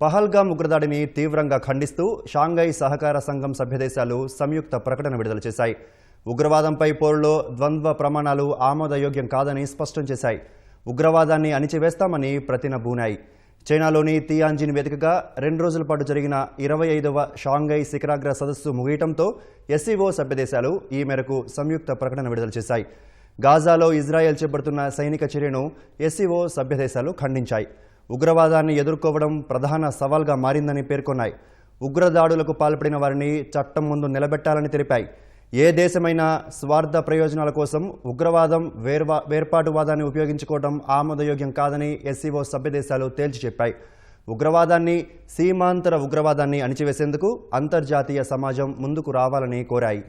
పహల్గామ్ ఉగ్రదాడిని తీవ్రంగా ఖండిస్తూ షాంఘై సహకార సంఘం సభ్యదేశాలు సంయుక్త ప్రకటన విడుదల చేశాయి. ఉగ్రవాదంపై పోరులో ద్వంద్వ ప్రమాణాలు ఆమోదయోగ్యం కాదని స్పష్టం చేశాయి. ఉగ్రవాదాన్ని అణిచివేస్తామని ప్రతినబూనాయి. చైనాలోని తియాన్జిన్ వేదికగా 2 రోజుల పాటు జరిగిన 25వ షాంఘై శిఖరాగ్ర సదస్సు ముగియటంతో ఎస్సీఓ సభ్యదేశాలు ఈ మేరకు సంయుక్త ప్రకటన విడుదల చేశాయి. గాజాలో ఇజ్రాయెల్ చేపడుతున్న సైనిక చర్యను ఎస్సీఓ సభ్యదేశాలు ఖండించాయి. ఉగ్రవాదాన్ని ఎదుర్కోవడం ప్రధాన సవాల్గా మారిందని పేర్కొన్నాయి. ఉగ్రదాడులకు పాల్పడిన వారిని చట్టం ముందు నిలబెట్టాలని తెలిపాయి. ఏ దేశమైనా స్వార్థ ప్రయోజనాల కోసం ఉగ్రవాదం, వేర్పాటువాదాన్ని ఉపయోగించుకోవడం ఆమోదయోగ్యం కాదని ఎస్సీఓ సభ్యదేశాలు తేల్చి చెప్పాయి. ఉగ్రవాదాన్ని, సీమాంతర ఉగ్రవాదాన్ని అణిచివేసేందుకు అంతర్జాతీయ సమాజం ముందుకు రావాలని కోరాయి.